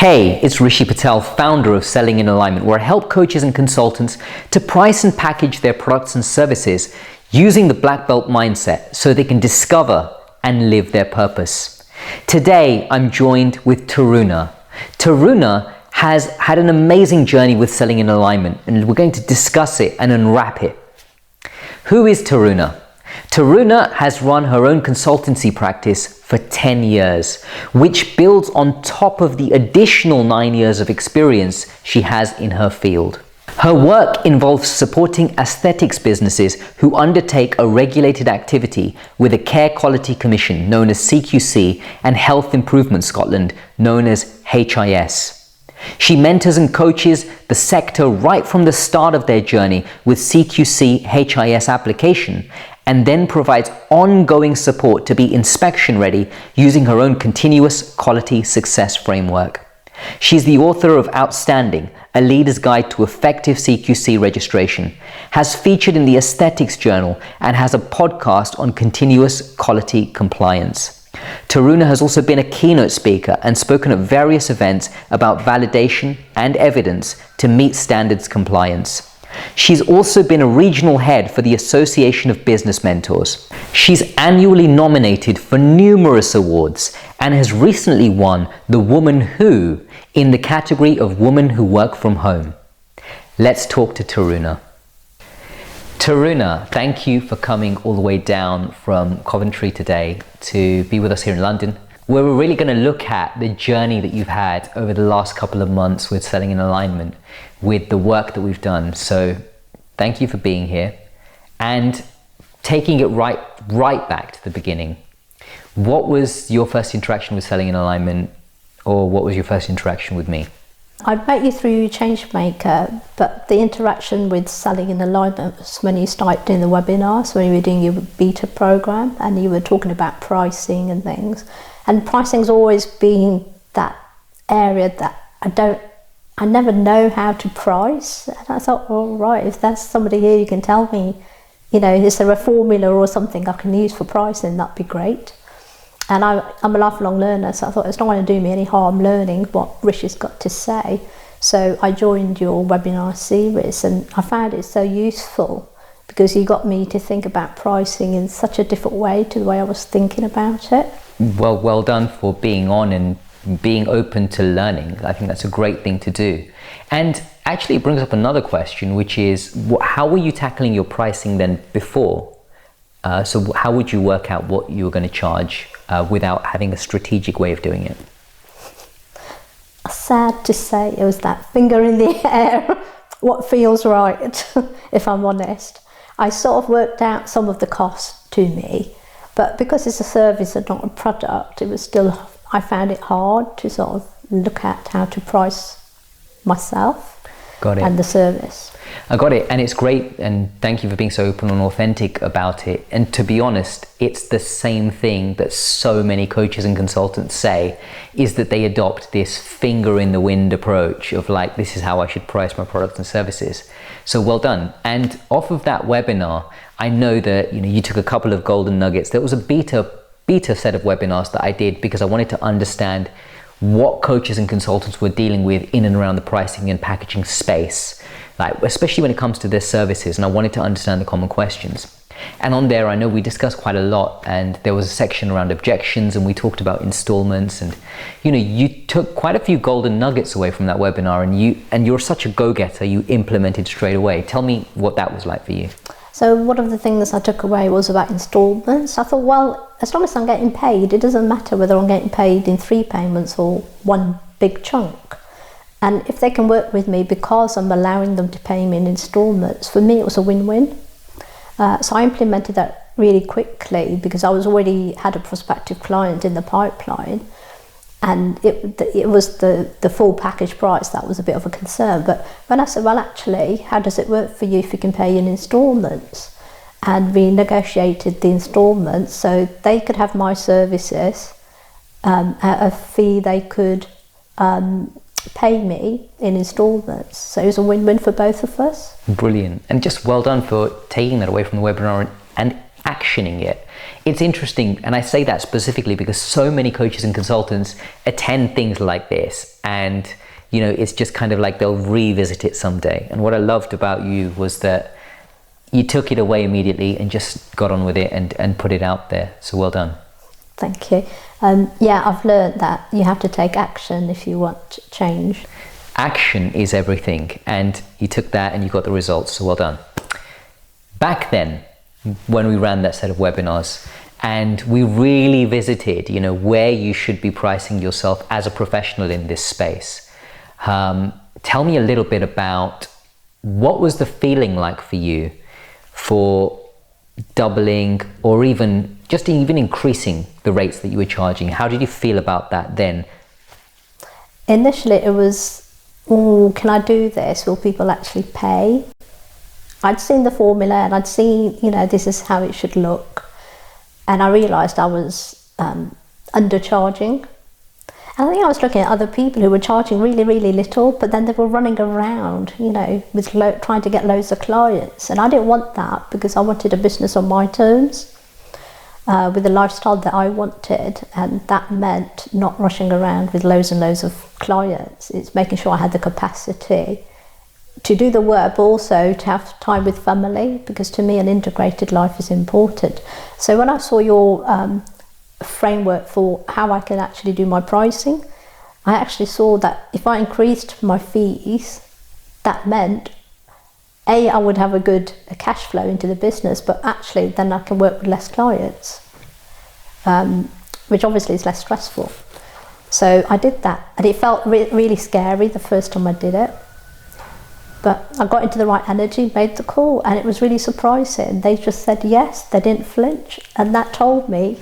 Hey, it's Rishi Patel, founder of Selling in Alignment, where I help coaches and consultants to price and package their products and services using the black belt mindset so they can discover and live their purpose. Today, I'm joined with Taruna. Taruna has had an amazing journey with Selling in Alignment, and we're going to discuss it and unwrap it. Who is Taruna? Taruna has run her own consultancy practice for 10 years, which builds on top of the additional 9 years of experience she has in her field. Her work involves supporting aesthetics businesses who undertake a regulated activity with a Care Quality Commission known as CQC and Health Improvement Scotland known as HIS. She mentors and coaches the sector right from the start of their journey with CQC HIS application, and then provides ongoing support to be inspection ready using her own continuous quality success framework. She's the author of Outstanding, a leader's guide to effective CQC registration, has featured in the Aesthetics Journal, and has a podcast on continuous quality compliance. Taruna has also been a keynote speaker and spoken at various events about validation and evidence to meet standards compliance. She's also been a regional head for the Association of Business Mentors. She's annually nominated for numerous awards and has recently won the Woman Who in the category of Women Who Work From Home. Let's talk to Taruna. Taruna, thank you for coming all the way down from Coventry today to be with us here in London, where we're really going to look at the journey that you've had over the last couple of months with Selling in Alignment, with the work that we've done. So thank you for being here and taking it right back to the beginning. What was your first interaction with Selling in Alignment, or what was your first interaction with me? I'd met you through Changemaker, but the interaction with Selling in Alignment was when you started doing the webinars, when you were doing your beta program and you were talking about pricing and things. And pricing's always been that area that I never know how to price. And I thought, well, right, if there's somebody here who can tell me, is there a formula or something I can use for pricing, that'd be great. And I'm a lifelong learner, so I thought it's not going to do me any harm learning what Rishi's got to say. So I joined your webinar series, and I found it so useful because you got me to think about pricing in such a different way to the way I was thinking about it. Well done for being on and being open to learning. I think that's a great thing to do. And actually it brings up another question, which is, how were you tackling your pricing then before? So how would you work out what you were going to charge without having a strategic way of doing it? Sad to say, it was that finger in the air, what feels right, if I'm honest. I sort of worked out some of the costs to me, but because it's a service and not a product, I found it hard to sort of look at how to price myself. Got it. And the service. I got it, and it's great, and thank you for being so open and authentic about it. And to be honest, it's the same thing that so many coaches and consultants say, is that they adopt this finger in the wind approach of like, this is how I should price my products and services. So well done. And off of that webinar, I know that you took a couple of golden nuggets. There was a beta set of webinars that I did because I wanted to understand what coaches and consultants were dealing with in and around the pricing and packaging space, like especially when it comes to their services, and I wanted to understand the common questions. And on there, I know we discussed quite a lot, and there was a section around objections, and we talked about installments, and you took quite a few golden nuggets away from that webinar, and you're such a go-getter, you implemented straight away. Tell me what that was like for you. So one of the things I took away was about installments. I thought, well, as long as I'm getting paid, it doesn't matter whether I'm getting paid in 3 payments or one big chunk. And if they can work with me because I'm allowing them to pay me in installments, for me it was a win-win. So I implemented that really quickly because I was already had a prospective client in the pipeline, and it was the full package price that was a bit of a concern. But when I said, well, actually, how does it work for you if you can pay in installments? And we negotiated the installments so they could have my services at a fee they could pay me in installments. So it was a win-win for both of us. Brilliant. And just well done for taking that away from the webinar and actioning it. it's interesting, and I say that specifically because so many coaches and consultants attend things like this, and it's just kind of like they'll revisit it someday. And what I loved about you was that you took it away immediately and just got on with it and put it out there. So well done. Thank you. Yeah, I've learned that you have to take action if you want change. Action is everything, and you took that and you got the results, so well done. Back then, when we ran that set of webinars and we really visited, where you should be pricing yourself as a professional in this space, tell me a little bit about what was the feeling like for you for doubling or even increasing the rates that you were charging. How did you feel about that then? Initially it was, can I do this? Will people actually pay? I'd seen the formula and I'd seen, this is how it should look. And I realised I was undercharging. And I think I was looking at other people who were charging really, really little, but then they were running around, with trying to get loads of clients. And I didn't want that, because I wanted a business on my terms, with the lifestyle that I wanted. And that meant not rushing around with loads and loads of clients. It's making sure I had the capacity to do the work, but also to have time with family, because to me an integrated life is important. So when I saw your framework for how I can actually do my pricing, I actually saw that if I increased my fees, that meant I would have a cash flow into the business, but actually then I can work with less clients, which obviously is less stressful. So I did that, and it felt really scary the first time I did it, but I got into the right energy, made the call, and it was really surprising. They just said yes, they didn't flinch, and that told me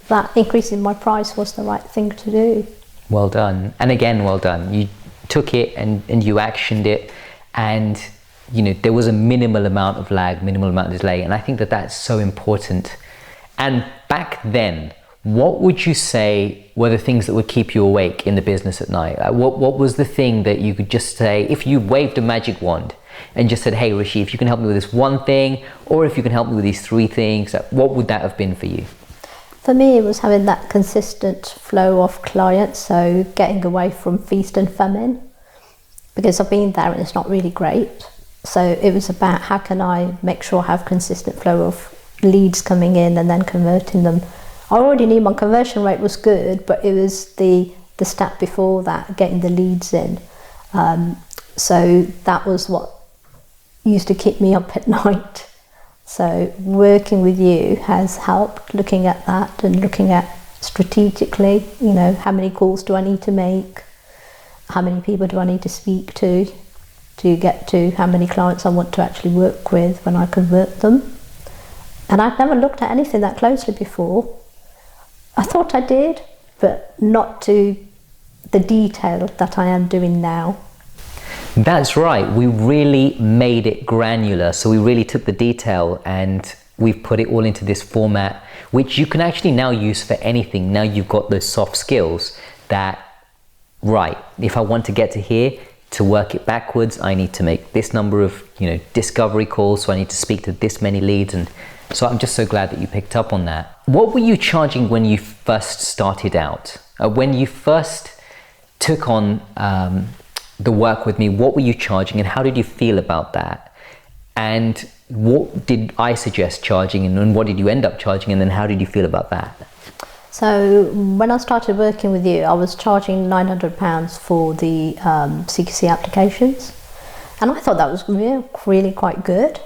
that increasing my price was the right thing to do. Well done. And again, well done. You took it and you actioned it, and there was a minimal amount of lag, minimal amount of delay, and I think that that's so important. And back then, what would you say were the things that would keep you awake in the business at night? What was the thing that you could just say, if you waved a magic wand and just said, hey Rishi, if you can help me with this one thing, or if you can help me with these three things, what would that have been for you? For me, it was having that consistent flow of clients, so getting away from feast and famine, because I've been there and it's not really great. So it was about how can I make sure I have consistent flow of leads coming in and then converting them. I already knew my conversion rate was good, but it was the step before that, getting the leads in. So that was what used to keep me up at night. So working with you has helped, looking at that and looking at strategically, how many calls do I need to make? How many people do I need to speak to get to how many clients I want to actually work with when I convert them? And I've never looked at anything that closely before. I thought I did, but not to the detail that I am doing now. That's right, we really made it granular. So we really took the detail and we've put it all into this format, which you can actually now use for anything. Now you've got those soft skills that, right, if I want to get to here, to work it backwards, I need to make this number of discovery calls, so I need to speak to this many leads. And so I'm just so glad that you picked up on that. What were you charging when you first started out? When you first took on the work with me, what were you charging and how did you feel about that? And what did I suggest charging and what did you end up charging, and then how did you feel about that? So when I started working with you, I was charging £900 for the CQC applications, and I thought that was really quite good.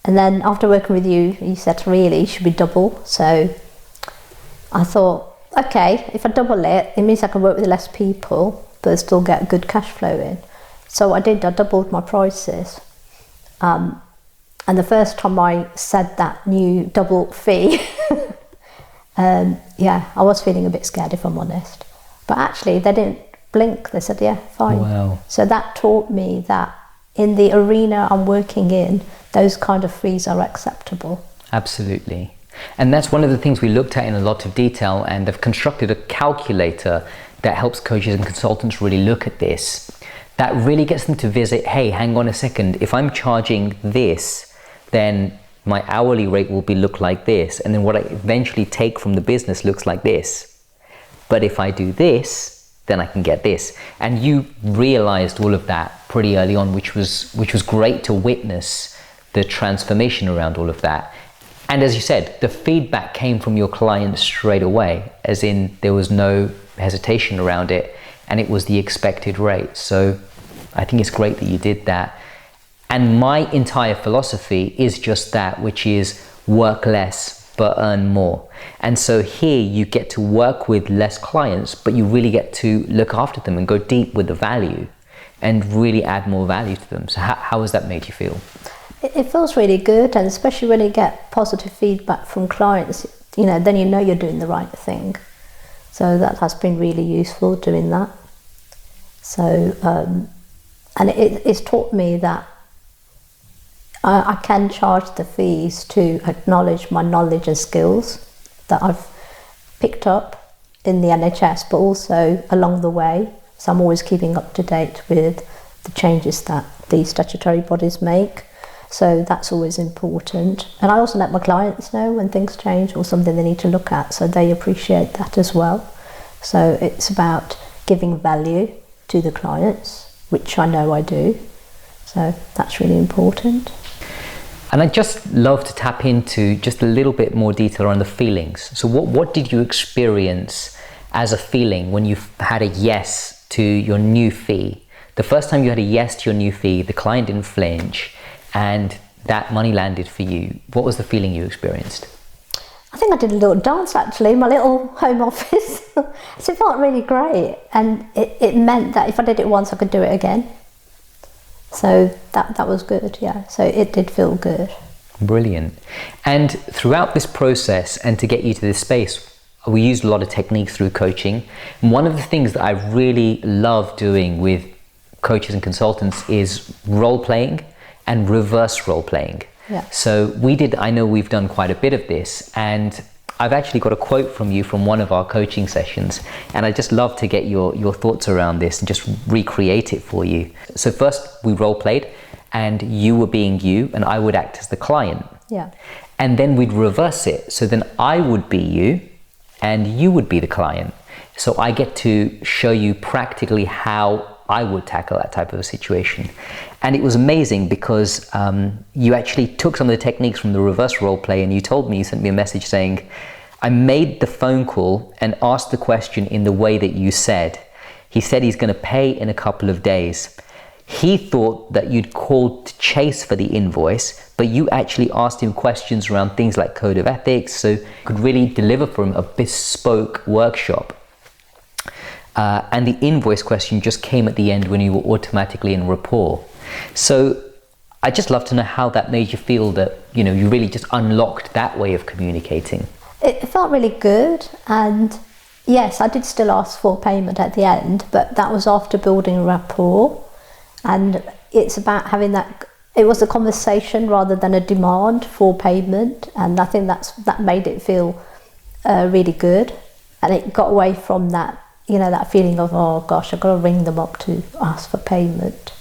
And then after working with you, you said really it should be double. So I thought, okay, if I double it, it means I can work with less people but still get good cash flow in. So I doubled my prices. And the first time I said that new double fee, yeah, I was feeling a bit scared, if I'm honest. But actually they didn't blink, they said, yeah, fine. Wow. So that taught me that in the arena I'm working in, those kind of fees are acceptable. Absolutely. And that's one of the things we looked at in a lot of detail, and I've constructed a calculator that helps coaches and consultants really look at this. That really gets them to visit, hey, hang on a second, if I'm charging this, then my hourly rate will be look like this, and then what I eventually take from the business looks like this. But if I do this, then I can get this. And you realized all of that pretty early on, which was great to witness the transformation around all of that. And as you said, the feedback came from your clients straight away, as in there was no hesitation around it, and it was the expected rate. So I think it's great that you did that. And my entire philosophy is just that, which is work less but earn more. And so here you get to work with less clients, but you really get to look after them and go deep with the value and really add more value to them. So how has that made you feel? It feels really good, and especially when you get positive feedback from clients, then you know you're doing the right thing. So that has been really useful doing that. So, and it's taught me that I can charge the fees to acknowledge my knowledge and skills that I've picked up in the NHS, but also along the way. So I'm always keeping up to date with the changes that the statutory bodies make. So that's always important. And I also let my clients know when things change or something they need to look at, so they appreciate that as well. So it's about giving value to the clients, which I know I do. So that's really important. And I'd just love to tap into just a little bit more detail on the feelings. So what did you experience as a feeling when you had a yes to your new fee? The first time you had a yes to your new fee, the client didn't flinch, and that money landed for you. What was the feeling you experienced? I think I did a little dance actually in my little home office. So it felt really great, and it meant that if I did it once I could do it again. So that was good, yeah. So it did feel good. Brilliant. And throughout this process, and to get you to this space, we used a lot of techniques through coaching. And one of the things that I really love doing with coaches and consultants is role playing and reverse role playing. Yeah. So I know we've done quite a bit of this, and I've actually got a quote from you from one of our coaching sessions, and I'd just love to get your thoughts around this and just recreate it for you. So first we role played, and you were being you and I would act as the client. Yeah. And then we'd reverse it. So then I would be you and you would be the client. So I get to show you practically how I would tackle that type of a situation. And it was amazing because you actually took some of the techniques from the reverse role play, and you sent me a message saying, I made the phone call and asked the question in the way that you said. He said he's going to pay in a couple of days. He thought that you'd called to chase for the invoice, but you actually asked him questions around things like code of ethics, so you could really deliver for him a bespoke workshop. And the invoice question just came at the end when you were automatically in rapport. So I'd just love to know how that made you feel, that you really just unlocked that way of communicating. It felt really good, and yes, I did still ask for payment at the end, but that was after building rapport. And it's about having that, it was a conversation rather than a demand for payment, and I think that made it feel really good, and it got away from that that feeling of, oh gosh, I've got to ring them up to ask for payment.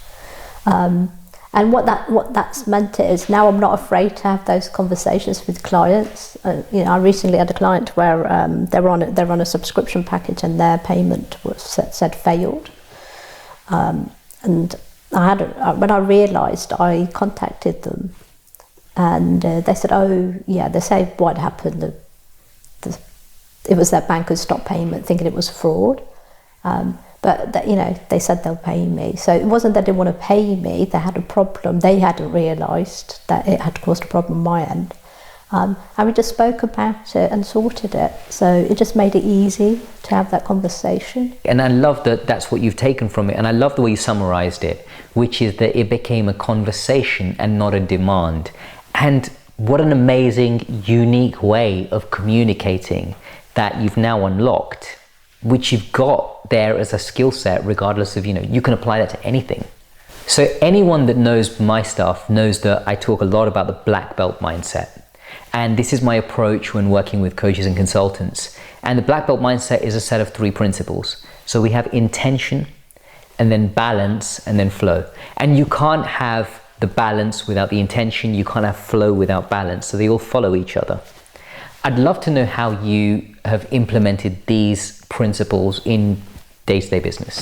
And what that's meant is now I'm not afraid to have those conversations with clients. I recently had a client where they're on a subscription package and their payment was said failed. And when I realised, I contacted them, and they said, oh yeah, they say what happened. It was their bank who stopped payment, thinking it was fraud. But they said they'll pay me. So it wasn't that they didn't want to pay me, they had a problem. They hadn't realised that it had caused a problem on my end. And we just spoke about it and sorted it. So it just made it easy to have that conversation. And I love that that's what you've taken from it. And I love the way you summarised it, which is that it became a conversation and not a demand. And what an amazing, unique way of communicating that you've now unlocked, which you've got there as a skill set, regardless of, you can apply that to anything. So anyone that knows my stuff knows that I talk a lot about the black belt mindset. And this is my approach when working with coaches and consultants. And the black belt mindset is a set of 3 principles. So we have intention, and then balance, and then flow. And you can't have the balance without the intention. You can't have flow without balance. So they all follow each other. I'd love to know how you have implemented these principles in day-to-day business.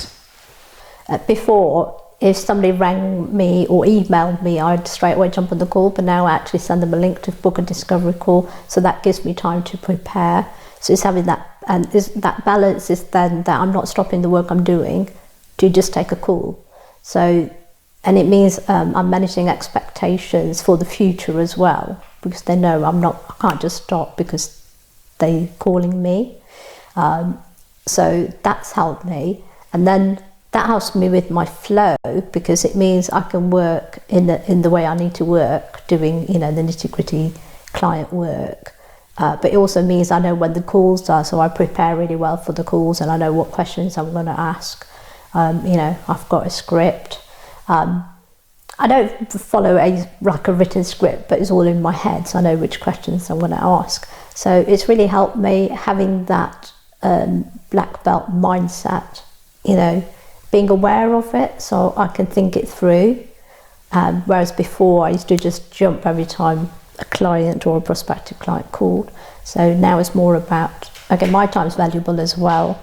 Before, if somebody rang me or emailed me, I'd straight away jump on the call, but now I actually send them a link to book a discovery call, so that gives me time to prepare. So it's having that, and that balance is then that I'm not stopping the work I'm doing to just take a call. So, and it means I'm managing expectations for the future as well, because they know I can't just stop because they're calling me. So that's helped me. And then that helps me with my flow, because it means I can work in the way I need to work, doing, the nitty-gritty client work. But it also means I know when the calls are, so I prepare really well for the calls, and I know what questions I'm going to ask. I've got a script. I don't follow a written script, but it's all in my head, so I know which questions I'm going to ask. So it's really helped me having that black belt mindset, being aware of it so I can think it through. Whereas before I used to just jump every time a client or a prospective client called. So now it's more about, again, my time's valuable as well,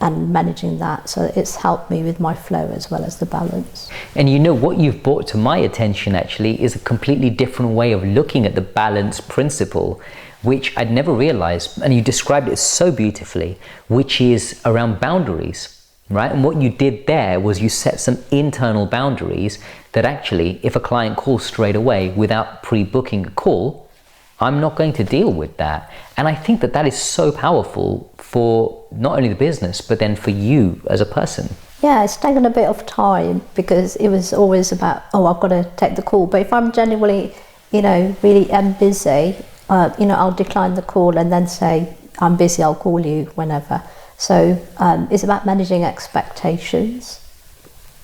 and managing that. So it's helped me with my flow as well as the balance. And what you've brought to my attention actually is a completely different way of looking at the balance principle, which I'd never realized, and you described it so beautifully, which is around boundaries. Right? And what you did there was you set some internal boundaries that actually, if a client calls straight away without pre-booking a call, I'm not going to deal with that. And I think that is so powerful for not only the business, but then for you as a person. Yeah, it's taken a bit of time, because it was always about, I've got to take the call. But if I'm genuinely, really am busy, I'll decline the call and then say, I'm busy, I'll call you whenever. So it's about managing expectations.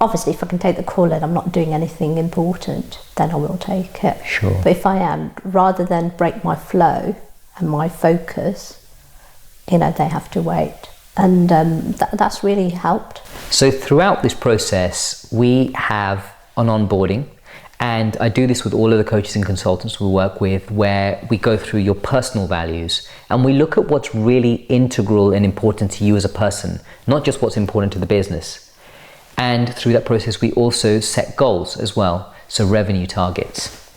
Obviously, if I can take the call and I'm not doing anything important, then I will take it. Sure. But if I am, rather than break my flow and my focus, they have to wait. And that's really helped. So throughout this process, we have an onboarding. And I do this with all of the coaches and consultants we work with, where we go through your personal values and we look at what's really integral and important to you as a person, not just what's important to the business. And through that process, we also set goals as well, so revenue targets.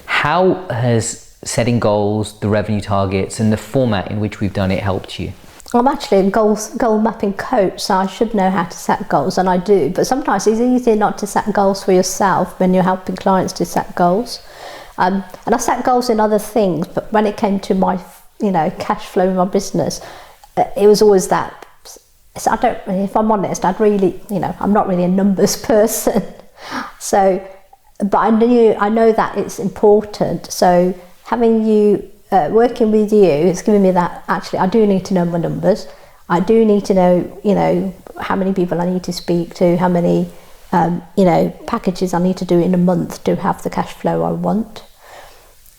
How has setting goals, the revenue targets, and the format in which we've done it helped you? I'm actually a goal mapping coach, so I should know how to set goals, and I do. But sometimes it's easier not to set goals for yourself when you're helping clients to set goals. And I set goals in other things, but when it came to my, cash flow in my business, it was always that. So if I'm honest, I'm not really a numbers person. So, but I know that it's important. So having you working with you, it's giving me that, actually, I do need to know my numbers. I do need to know, how many people I need to speak to, how many, packages I need to do in a month to have the cash flow I want.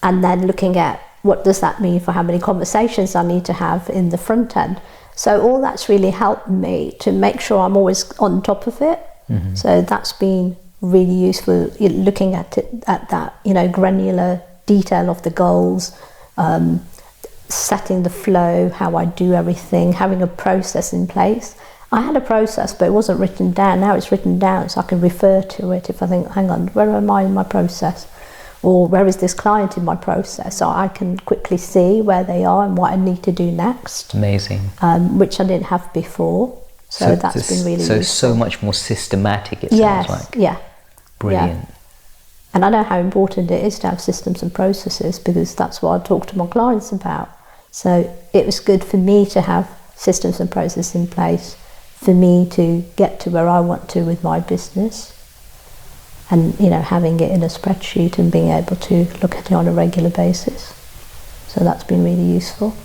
And then looking at what does that mean for how many conversations I need to have in the front end. So all that's really helped me to make sure I'm always on top of it. Mm-hmm. So that's been really useful, looking at it, at that, granular detail of the goals, setting the flow, how I do everything, having a process in place. I had a process, but it wasn't written down. Now it's written down, so I can refer to it if I think, hang on, where am I in my process? Or where is this client in my process? So I can quickly see where they are and what I need to do next. Amazing. Which I didn't have before. So that's been really useful. So much more systematic, it sounds like. Yeah. Brilliant. Yeah. And I know how important it is to have systems and processes, because that's what I talk to my clients about. So it was good for me to have systems and processes in place for me to get to where I want to with my business. And, having it in a spreadsheet and being able to look at it on a regular basis. So that's been really useful.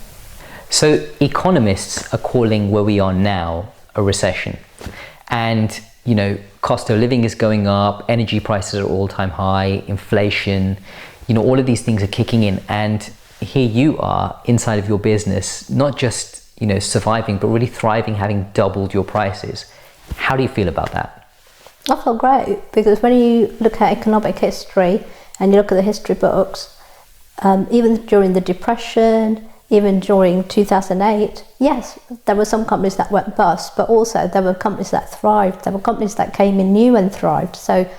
So economists are calling where we are now a recession. And cost of living is going up, energy prices are all-time high, inflation, all of these things are kicking in. And here you are inside of your business, not just, surviving, but really thriving, having doubled your prices. How do you feel about that? I feel great, because when you look at economic history and you look at the history books, even during the Depression, even during 2008, yes, there were some companies that went bust, but also there were companies that thrived. There were companies that came in new and thrived. So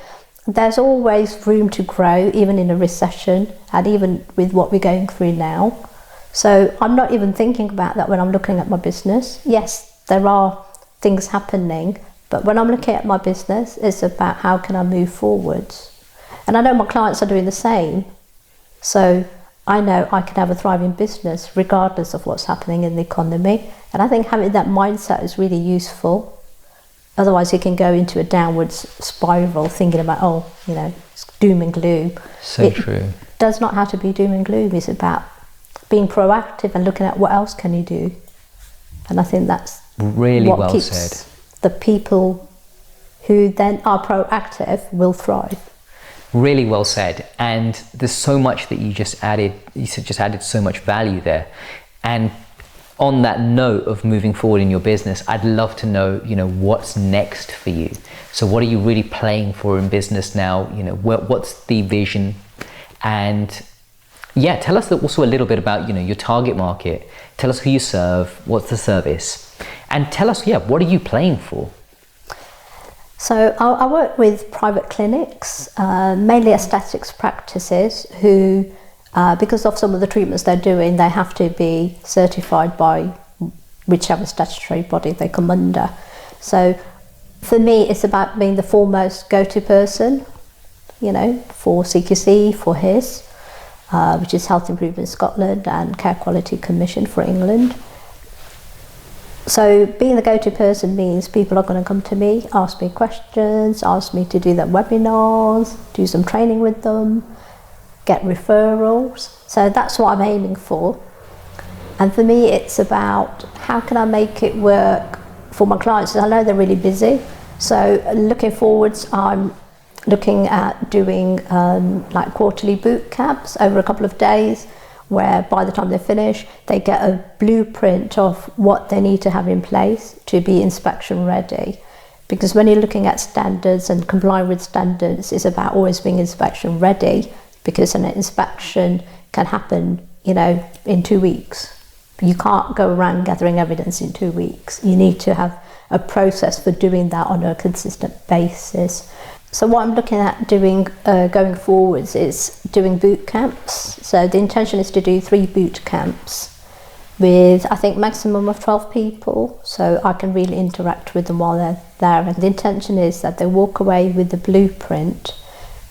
there's always room to grow, even in a recession, and even with what we're going through now. So I'm not even thinking about that when I'm looking at my business. Yes, there are things happening, but when I'm looking at my business, it's about how can I move forwards. And I know my clients are doing the same. So I know I can have a thriving business regardless of what's happening in the economy. And I think having that mindset is really useful. Otherwise you can go into a downwards spiral thinking about, oh, you know, it's doom and gloom. So true. It does not have to be doom and gloom. It's about being proactive and looking at what else can you do. And I think that's really what well keeps said. the people who then are proactive will thrive. Really well said. And there's so much that you just added so much value there. And on that note of moving forward in your business, I'd love to know, you know, what's next for you. So what are you really playing for in business now? You know, what's the vision? And yeah, tell us also a little bit about, you know, your target market. Tell us who you serve, what's the service, and tell us, yeah, what are you playing for? So I work with private clinics, mainly aesthetics practices, who, because of some of the treatments they're doing, they have to be certified by whichever statutory body they come under. So for me, it's about being the foremost go-to person, you know, for CQC, for HIS, which is Health Improvement Scotland, and Care Quality Commission for England. So being the go-to person means people are going to come to me, ask me questions, ask me to do their webinars, do some training with them, get referrals. So that's what I'm aiming for. And for me, it's about how can I make it work for my clients. I know they're really busy. So looking forwards, I'm looking at doing like quarterly boot camps over a couple of days, where by the time they finish, they get a blueprint of what they need to have in place to be inspection ready. Because when you're looking at standards and complying with standards, it's about always being inspection ready, because an inspection can happen, you know, in 2 weeks. You can't go around gathering evidence in 2 weeks. You need to have a process for doing that on a consistent basis. So what I'm looking at doing going forwards is doing boot camps. So the intention is to do 3 boot camps with, I think, maximum of 12 people, so I can really interact with them while they're there. And the intention is that they walk away with the blueprint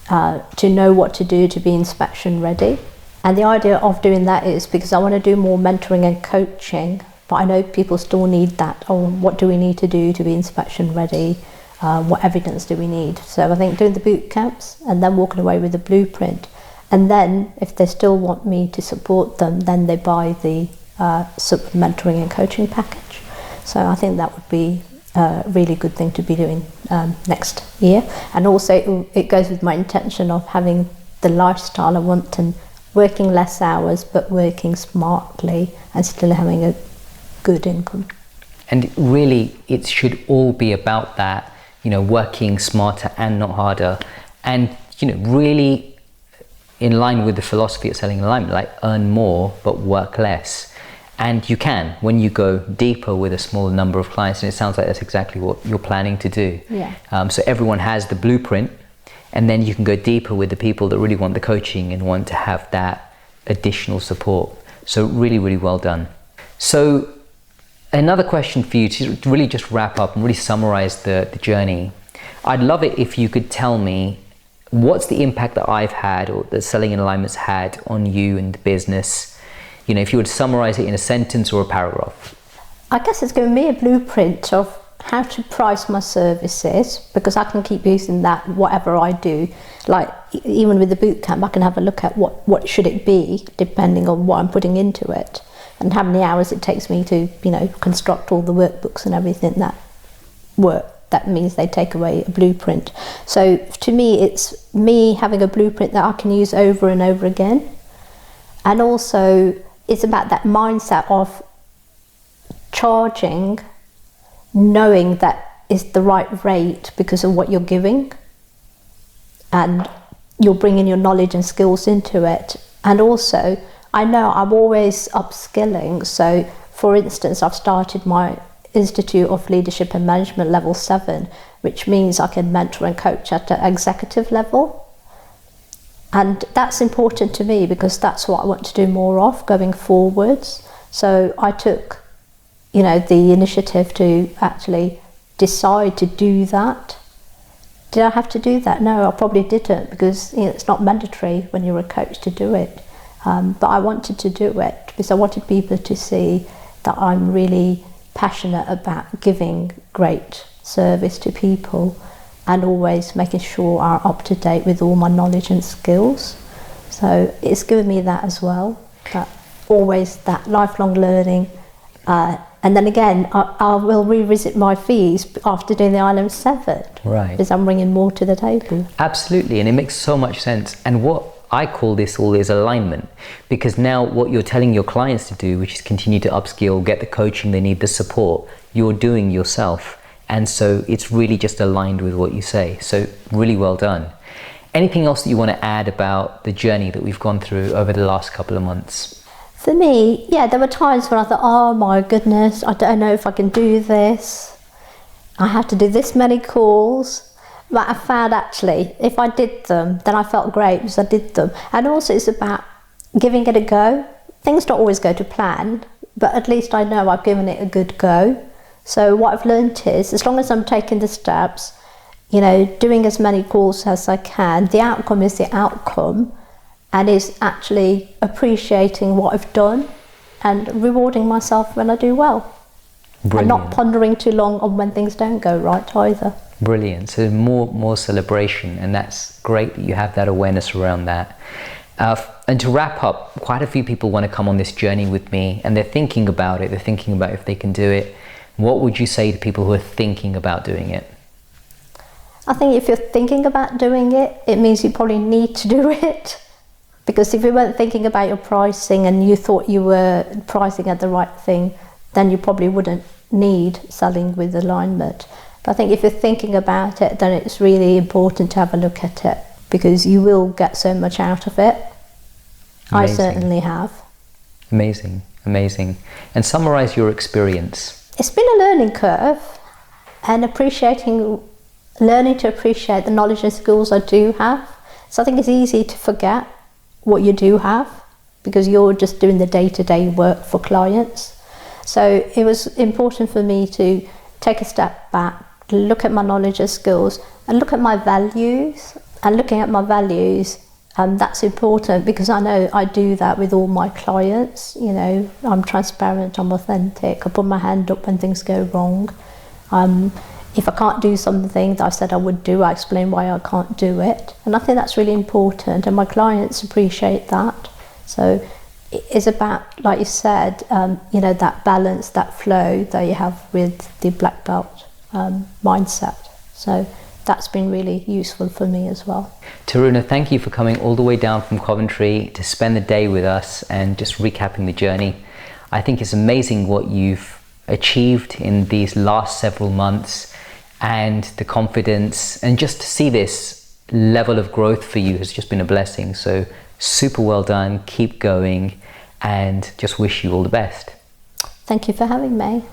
to know what to do to be inspection ready. And the idea of doing that is because I want to do more mentoring and coaching, but I know people still need that. Oh, what do we need to do to be inspection ready? What evidence do we need? So I think doing the boot camps and then walking away with the blueprint. And then if they still want me to support them, then they buy the mentoring and coaching package. So I think that would be a really good thing to be doing next year. And also it goes with my intention of having the lifestyle I want, and working less hours but working smartly and still having a good income. And really, it should all be about that, you know, working smarter and not harder, and, you know, really in line with the philosophy of selling in alignment, like earn more but work less. And you can, when you go deeper with a smaller number of clients, and it sounds like that's exactly what you're planning to do. Yeah. So everyone has the blueprint, and then you can go deeper with the people that really want the coaching and want to have that additional support. So really, really well done. So another question for you to really just wrap up and really summarize the journey. I'd love it if you could tell me what's the impact that I've had, or that Selling in Alignment's had on you and the business. You know, if you would summarize it in a sentence or a paragraph. I guess it's given me a blueprint of how to price my services, because I can keep using that whatever I do. Like even with the boot camp, I can have a look at what should it be depending on what I'm putting into it, and how many hours it takes me to, you know, construct all the workbooks and everything that work. That means they take away a blueprint. So to me, it's me having a blueprint that I can use over and over again. And also it's about that mindset of charging, knowing that is the right rate because of what you're giving, and you're bringing your knowledge and skills into it. And also, I know I'm always upskilling. So for instance, I've started my Institute of Leadership and Management level 7, which means I can mentor and coach at the executive level. And that's important to me because that's what I want to do more of going forwards. So I took, the initiative to actually decide to do that. Did I have to do that? No, I probably didn't, because it's not mandatory when you're a coach to do it. But I wanted to do it because I wanted people to see that I'm really passionate about giving great service to people and always making sure I'm up to date with all my knowledge and skills. So it's given me that as well, that always that lifelong learning. And then again, I will revisit my fees after doing the Island 7. Right. Because I'm bringing more to the table. Absolutely, and it makes so much sense. And what I call this all is alignment, because now what you're telling your clients to do, which is continue to upskill, get the coaching they need, the support, you're doing yourself. And so it's really just aligned with what you say. So really well done. Anything else that you want to add about the journey that we've gone through over the last couple of months? For me, there were times when I thought, oh my goodness, I don't know if I can do this. I have to do this many calls. But I found actually, if I did them, then I felt great because I did them. And also it's about giving it a go. Things don't always go to plan, but at least I know I've given it a good go. So what I've learned is, as long as I'm taking the steps, doing as many calls as I can, the outcome is the outcome, and is actually appreciating what I've done and rewarding myself when I do well. Brilliant. And not pondering too long on when things don't go right either. Brilliant. So more celebration, and that's great that you have that awareness around that. And to wrap up, quite a few people want to come on this journey with me, and they're thinking about it. They're thinking about if they can do it. What would you say to people who are thinking about doing it? I think if you're thinking about doing it, it means you probably need to do it. Because if you weren't thinking about your pricing and you thought you were pricing at the right thing, then you probably wouldn't need selling with alignment. But I think if you're thinking about it, then it's really important to have a look at it, because you will get so much out of it. Amazing. I certainly have. Amazing, amazing. And summarize your experience. It's been a learning curve, and learning to appreciate the knowledge and skills I do have. So I think it's easy to forget what you do have because you're just doing the day-to-day work for clients. So it was important for me to take a step back, look at my knowledge and skills, and look at my values. And looking at my values, that's important because I know I do that with all my clients. I'm transparent, I'm authentic, I put my hand up when things go wrong. If I can't do something that I said I would do, I explain why I can't do it. And I think that's really important, and my clients appreciate that. So it's about, like you said, that balance, that flow that you have with the black belt mindset. So that's been really useful for me as well. Taruna, thank you for coming all the way down from Coventry to spend the day with us and just recapping the journey. I think it's amazing what you've achieved in these last several months, and the confidence, and just to see this level of growth for you has just been a blessing. So super well done, keep going, and just wish you all the best. Thank you for having me.